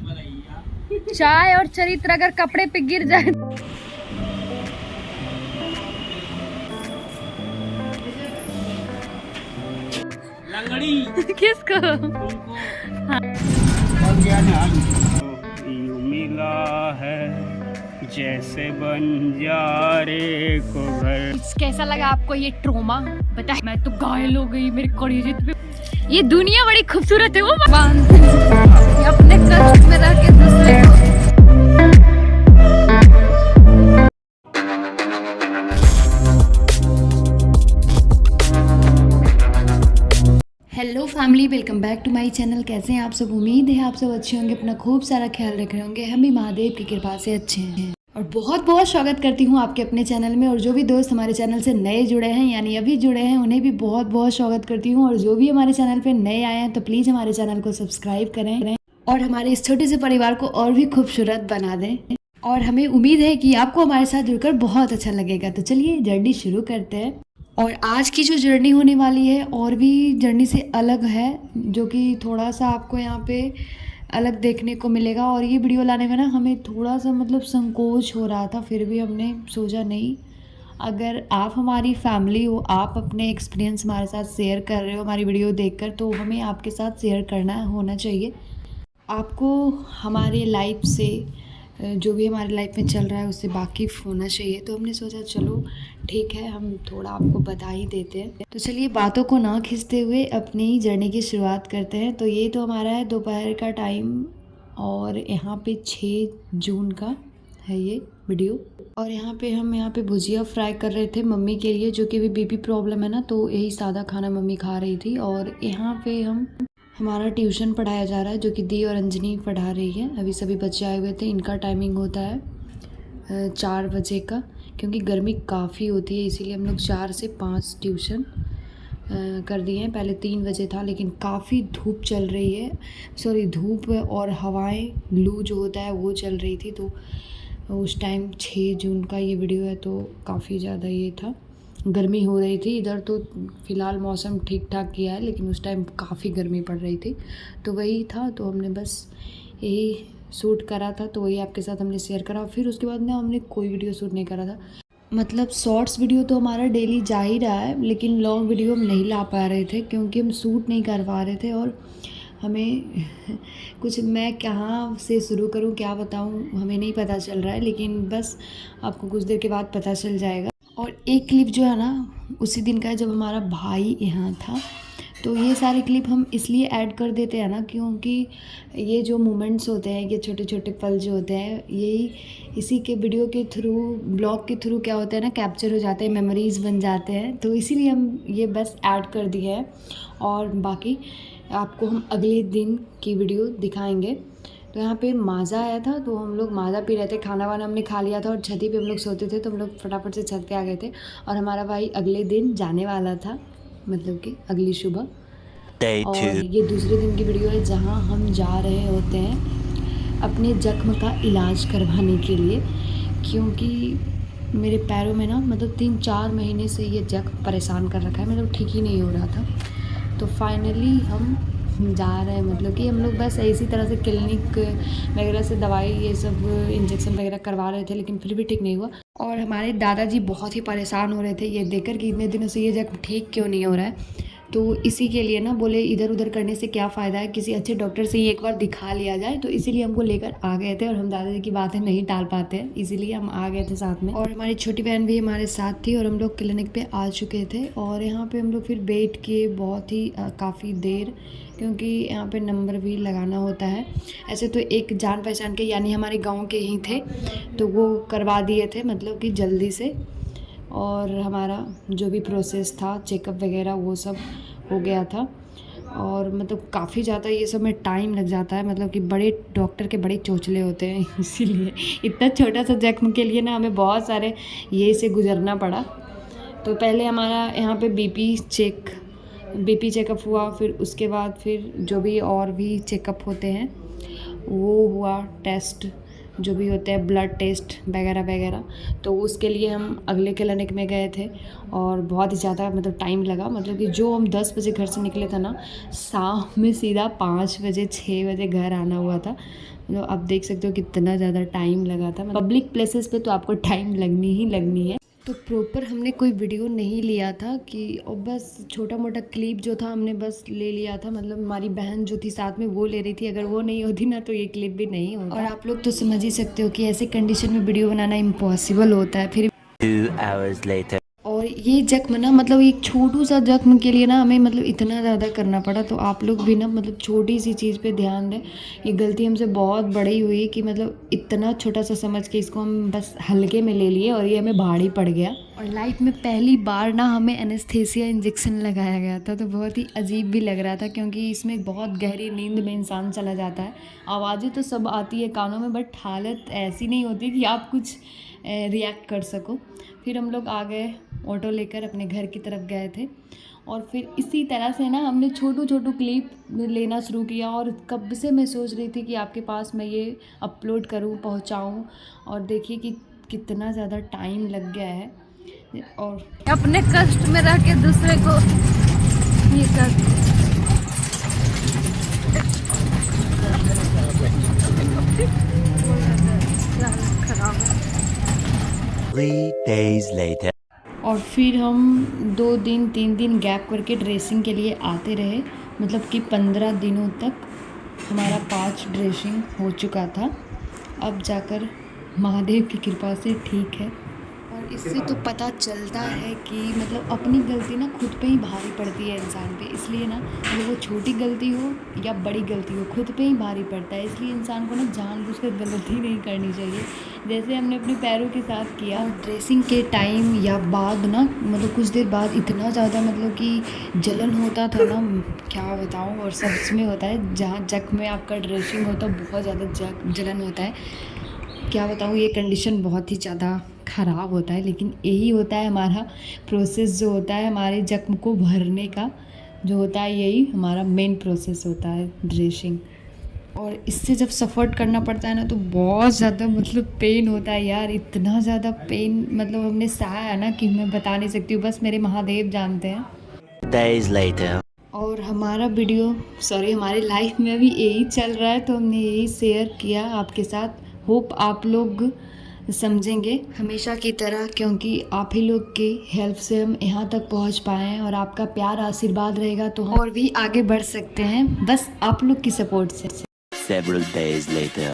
चाय और चरित्र अगर कपड़े पे गिर जाए किसको? हाँ। यूं मिला है जैसे बंजारे को घर। कैसा लगा आपको ये ट्रोमा? बता, मैं तो घायल हो गई, मेरे कलेजे पे। ये दुनिया बड़ी खूबसूरत है, वो अपने कष्ट में रह के दूसरे को। Hello family, welcome back to my channel. कैसे हैं आप सब? उम्मीद है आप सब अच्छे होंगे, अपना खूब सारा ख्याल रख रहे होंगे। हम भी महादेव की कृपा से अच्छे हैं और बहुत बहुत स्वागत करती हूँ आपके अपने चैनल में। और जो भी दोस्त हमारे चैनल से नए जुड़े हैं यानी अभी जुड़े हैं, उन्हें भी बहुत बहुत स्वागत करती हूँ। और जो भी हमारे चैनल पे नए आए हैं तो प्लीज़ हमारे चैनल को सब्सक्राइब करें और हमारे इस छोटे से परिवार को और भी खूबसूरत बना दें। और हमें उम्मीद है कि आपको हमारे साथ जुड़कर बहुत अच्छा लगेगा। तो चलिए जर्नी शुरू करते हैं। और आज की जो जर्नी होने वाली है और भी जर्नी से अलग है, जो कि थोड़ा सा आपको यहाँ पे अलग देखने को मिलेगा। और ये वीडियो लाने में ना हमें थोड़ा सा मतलब संकोच हो रहा था, फिर भी हमने सोचा नहीं, अगर आप हमारी फैमिली हो, आप अपने एक्सपीरियंस हमारे साथ शेयर कर रहे हो हमारी वीडियो देखकर, तो हमें आपके साथ शेयर करना होना चाहिए। आपको हमारे लाइफ से जो भी हमारे लाइफ में चल रहा है उससे वाकिफ़ होना चाहिए। तो हमने सोचा चलो ठीक है, हम थोड़ा आपको बता ही देते हैं। तो चलिए बातों को ना खींचते हुए अपनी जर्नी की शुरुआत करते हैं। तो ये तो हमारा है दोपहर का टाइम और यहाँ पे 6 जून का है ये वीडियो। और यहाँ पे भुजिया फ्राई कर रहे थे मम्मी के लिए, जो कि भी बीपी प्रॉब्लम है ना, तो यही सादा खाना मम्मी खा रही थी। और यहाँ पे हमारा ट्यूशन पढ़ाया जा रहा है, जो कि दी और अंजनी पढ़ा रही है। अभी सभी बच्चे आए हुए थे, इनका टाइमिंग होता है 4 बजे का, क्योंकि गर्मी काफ़ी होती है इसीलिए हम लोग 4 से 5 ट्यूशन कर दिए हैं। पहले 3 बजे था, लेकिन काफ़ी धूप चल रही है, सॉरी धूप और हवाएं, लू जो होता है वो चल रही थी। तो उस टाइम 6 जून का ये वीडियो है, तो काफ़ी ज़्यादा ये था, गर्मी हो रही थी। इधर तो फ़िलहाल मौसम ठीक ठाक किया है, लेकिन उस टाइम काफ़ी गर्मी पड़ रही थी। तो वही था, तो हमने बस यही शूट करा था, तो वही आपके साथ हमने शेयर करा। फिर उसके बाद ना हमने कोई वीडियो शूट नहीं करा था। मतलब शॉर्ट्स वीडियो तो हमारा डेली जा ही रहा है, लेकिन लॉन्ग वीडियो हम नहीं ला पा रहे थे क्योंकि हम शूट नहीं कर पा रहे थे। और हमें कुछ, मैं कहाँ से शुरू करूँ क्या बताऊँ, हमें नहीं पता चल रहा है, लेकिन बस आपको कुछ देर के बाद पता चल जाएगा। और एक क्लिप जो है ना उसी दिन का है जब हमारा भाई यहाँ था। तो ये सारे क्लिप हम इसलिए ऐड कर देते हैं ना, क्योंकि ये जो मोमेंट्स होते हैं, ये छोटे छोटे पल जो होते हैं, यही इसी के वीडियो के थ्रू, ब्लॉग के थ्रू क्या होता है ना, कैप्चर हो जाते हैं, मेमोरीज़ बन जाते हैं। तो इसीलिए हम ये बस ऐड कर दिए हैं। और बाकी आपको हम अगले दिन की वीडियो दिखाएंगे। तो यहाँ पे माज़ा आया था, तो हम लोग माज़ा पी रहे थे, खाना वाना हमने खा लिया था और छत पे हम लोग सोते थे, तो हम लोग फटाफट से छत पे आ गए थे। और हमारा भाई अगले दिन जाने वाला था, मतलब कि अगली सुबह। और ये दूसरे दिन की वीडियो है जहाँ हम जा रहे होते हैं अपने जख्म का इलाज करवाने के लिए, क्योंकि मेरे पैरों में ना मतलब 3-4 महीने से ये जख्म परेशान कर रखा है, मतलब ठीक ही नहीं हो रहा था। तो फाइनली हम जा रहे हैं, मतलब कि हम लोग बस इसी तरह से क्लिनिक वगैरह से दवाई ये सब इंजेक्शन वगैरह करवा रहे थे, लेकिन फिर भी ठीक नहीं हुआ। और हमारे दादाजी बहुत ही परेशान हो रहे थे ये देखकर कि इतने दिनों से ये जख्म ठीक क्यों नहीं हो रहा है। तो इसी के लिए ना बोले इधर उधर करने से क्या फ़ायदा है, किसी अच्छे डॉक्टर से ही एक बार दिखा लिया जाए। तो इसीलिए हमको लेकर आ गए थे, और हम दादाजी की बातें नहीं टाल पाते हैं, इसीलिए हम आ गए थे साथ में। और हमारी छोटी बहन भी हमारे साथ थी और हम लोग क्लिनिक पे आ चुके थे। और यहाँ पे हम लोग फिर वेट किए बहुत ही काफ़ी देर, क्योंकि यहाँ पे नंबर भी लगाना होता है। ऐसे तो एक जान पहचान के यानी हमारे गाँव के ही थे, तो वो करवा दिए थे मतलब कि जल्दी से। और हमारा जो भी प्रोसेस था, चेकअप वगैरह, वो सब हो गया था। और मतलब काफ़ी ज़्यादा ये सब में टाइम लग जाता है, मतलब कि बड़े डॉक्टर के बड़े चोचले होते हैं, इसीलिए इतना छोटा सा जख्म के लिए ना हमें बहुत सारे ये से गुजरना पड़ा। तो पहले हमारा यहाँ पे बीपी चेकअप हुआ, फिर उसके बाद फिर जो भी और भी चेकअप होते हैं वो हुआ, टेस्ट जो भी होते हैं ब्लड टेस्ट वगैरह वगैरह, तो उसके लिए हम अगले क्लिनिक में गए थे और बहुत ही ज़्यादा मतलब टाइम लगा। मतलब कि जो हम 10 बजे घर से निकले थे ना, शाम में सीधा 5 बजे 6 बजे घर आना हुआ था। मतलब आप देख सकते हो कितना ज़्यादा टाइम लगा था। पब्लिक प्लेसेस पे तो आपको टाइम लगनी ही लगनी है। तो प्रॉपर हमने कोई वीडियो नहीं लिया था कि, और बस छोटा मोटा क्लिप जो था हमने बस ले लिया था। मतलब हमारी बहन जो थी साथ में वो ले रही थी, अगर वो नहीं होती ना तो ये क्लिप भी नहीं होता। और आप लोग तो समझ ही सकते हो कि ऐसे कंडीशन में वीडियो बनाना इम्पॉसिबल होता है। फिर 2 hours later. और ये जख्म ना, मतलब एक छोटू सा जख्म के लिए ना हमें मतलब इतना ज़्यादा करना पड़ा। तो आप लोग भी ना मतलब छोटी सी चीज़ पे ध्यान दें। ये गलती हमसे बहुत बड़ी हुई कि मतलब इतना छोटा सा समझ के इसको हम बस हल्के में ले लिए और ये हमें भारी पड़ गया। और लाइफ में पहली बार ना हमें एनेस्थीसिया इंजेक्शन लगाया गया था, तो बहुत ही अजीब भी लग रहा था क्योंकि इसमें बहुत गहरी नींद में इंसान चला जाता है। आवाज़ें तो सब आती है कानों में, बट हालत ऐसी नहीं होती कि आप कुछ रिएक्ट कर सको। फिर हम लोग आ गए, ऑटो लेकर अपने घर की तरफ गए थे। और फिर इसी तरह से ना हमने छोटू छोटू क्लिप लेना शुरू किया। और कब से मैं सोच रही थी कि आपके पास मैं ये अपलोड करूं, पहुंचाऊं। और देखिए कि कितना ज़्यादा टाइम लग गया है। और अपने कष्ट में रह के दूसरे को ये कर। 3 days later. और फिर हम 2 दिन 3 दिन गैप करके ड्रेसिंग के लिए आते रहे। मतलब कि 15 दिनों तक हमारा 5 ड्रेसिंग हो चुका था। अब जाकर महादेव की कृपा से ठीक है। और इससे तो पता चलता है कि मतलब अपनी गलती ना खुद पे ही भारी पड़ती है इंसान पे। इसलिए ना मतलब वो छोटी गलती हो या बड़ी गलती हो, खुद पे ही भारी पड़ता है। इसलिए इंसान को ना जानबूझकर गलती नहीं करनी चाहिए, जैसे हमने अपने पैरों के साथ किया। और ड्रेसिंग के टाइम या बाद ना मतलब कुछ देर बाद इतना ज़्यादा मतलब कि जलन होता था ना, क्या बताऊँ। और सच में होता है, जहाँ जख्म में आपका ड्रेसिंग होता है बहुत ज़्यादा जलन होता है। क्या बताऊँ, ये कंडीशन बहुत ही ज़्यादा ख़राब होता है। लेकिन यही होता है हमारा प्रोसेस, जो होता है हमारे जख्म को भरने का, जो होता है यही हमारा मेन प्रोसेस होता है ड्रेसिंग। और इससे जब सफ़र करना पड़ता है ना तो बहुत ज़्यादा मतलब पेन होता है यार। इतना ज़्यादा पेन मतलब हमने सहा है ना कि मैं बता नहीं सकती हूँ, बस मेरे महादेव जानते हैं। Days later. और हमारा हमारी लाइफ में अभी यही चल रहा है, तो हमने यही शेयर किया आपके साथ। होप आप लोग समझेंगे हमेशा की तरह, क्योंकि आप ही लोग की हेल्प से हम यहाँ तक पहुँच पाए हैं। और आपका प्यार आशीर्वाद रहेगा तो हम और भी आगे बढ़ सकते हैं, बस आप लोग की सपोर्ट से। Several days later.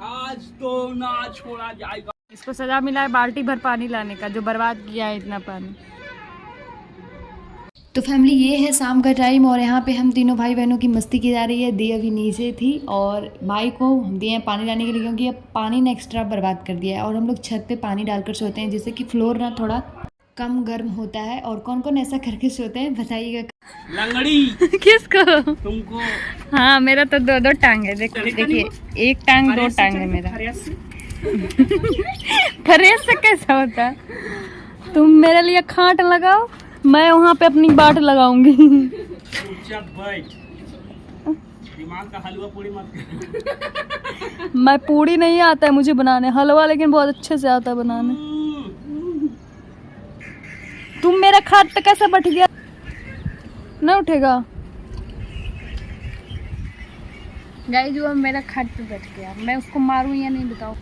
आज तो ना छोड़ा जाएगा। इसको सजा मिला है बाल्टी भर पानी लाने का, जो बर्बाद किया है इतना पानी। तो फैमिली, ये है शाम का टाइम और यहाँ पे हम तीनों भाई बहनों की मस्ती की जा रही है। दी अभी नीचे थी और भाई को हम दिए हैं पानी लाने के लिए, क्योंकि अब पानी ने एक्स्ट्रा बर्बाद कर दिया है। और हम लोग छत पे पानी डालकर सोते हैं, जिससे कि फ्लोर ना थोड़ा कम गर्म होता है। और कौन कौन ऐसा करके सोते हैं बताइएगा। लंगड़ी किसको? तुमको हाँ, मेरा तो 2 टांग है। देखिए, एक टांग 2 टांग है मेरा। फरेस से कैसा होता है? तुम मेरे लिए खाट लगाओ, मैं वहाँ पे अपनी बाट लगाऊंगी। चुपचाप बैठ, दिमाग का हलवा पूरी मत कर। मैं पूड़ी नहीं आता है मुझे बनाने, हलवा लेकिन बहुत अच्छे से आता है बनाने। तुम मेरा खाट पे कैसे बैठ गया? नहीं उठेगा गाइस, जो मेरा खाट पे बैठ गया, मैं उसको मारूं या नहीं बताओ।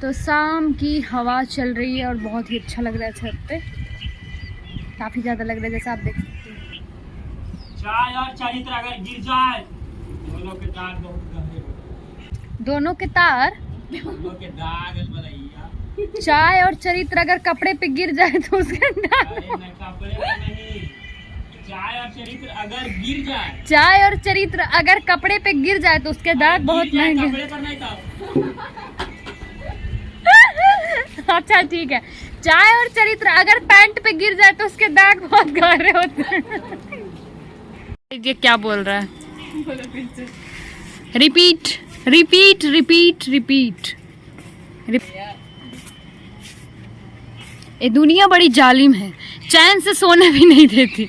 तो शाम की हवा चल रही है और बहुत ही अच्छा लग रहा है छत पे, काफी ज्यादा लग रहा है, जैसा आप देख सकते हैं। चाय और चरित्र अगर गिर जाए, दोनों के दाग बहुत गहरे होते हैं। दोनों के तार, दोनों के दाग भैया। चाय और चरित्र अगर कपड़े पे गिर जाए तो उसके दाग। अरे नहीं, कपड़े पे नहीं, चाय और चरित्र अगर गिर जाए, चाय और चरित्र अगर कपड़े पे गिर जाए तो उसके दाग बहुत महंगे। कपड़े पर नहीं था। अच्छा ठीक है, चाय और चरित्र अगर पैंट पे गिर जाए तो उसके दाग बहुत गहरे होते हैं। ये क्या बोल रहा है? Repeat repeat repeat repeat. ये दुनिया बड़ी जालिम है, चैन से सोने भी नहीं देती।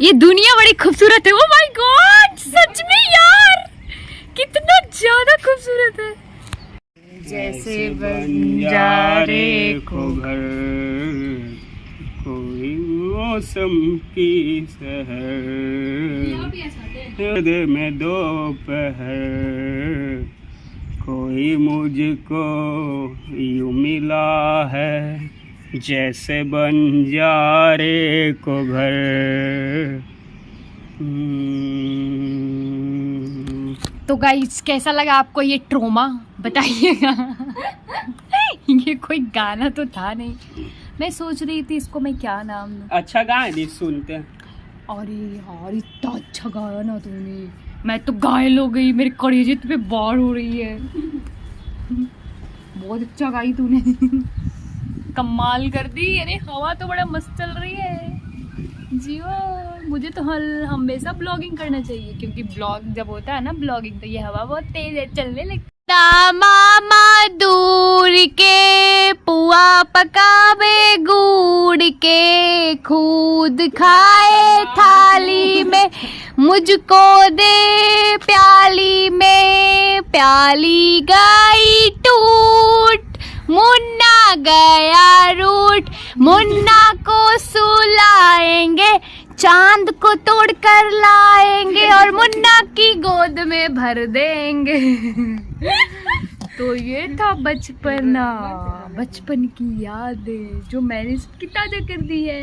ये दुनिया बड़ी खूबसूरत है। ओ माय गॉड, सच में यार कितना ज्यादा खूबसूरत है। जैसे बंजारे को घर, कोई मौसम की सहर में दोपहर, कोई मुझको यूं मिला है जैसे बंजारे को घर। तो गाइस कैसा लगा आपको ये ट्रोमा बताइएगा। ये कोई गाना तो था नहीं, मैं सोच रही थी इसको मैं क्या नाम दूं। अच्छा गाने सुनते हैं। अरे यार इतना अच्छा गाया ना तूने, मैं तो घायल हो गई, मेरे कलेजे पे बाढ़ हो रही है। बहुत अच्छा गाई तूने, कमाल कर दी। अरे हवा तो बड़ा मस्त चल रही है जियो। मुझे तो हमेशा ब्लॉगिंग करना चाहिए, क्योंकि ब्लॉग जब होता है ना ब्लॉगिंग, तो ये हवा बहुत तेज है चलने लगती। मामा दूर के पुआ पकावे गुड़ के, खुद खाए थाली में, मुझको दे प्याली में, प्याली गई टूट, मुन्ना गया रूठ, मुन्ना को सुलाएंगे, चांद को तोड़ कर लाएंगे और मुन्ना की गोद में भर देंगे। तो ये था बचपना, बचपन की यादें जो मैंने सबकी ताजा कर दी है।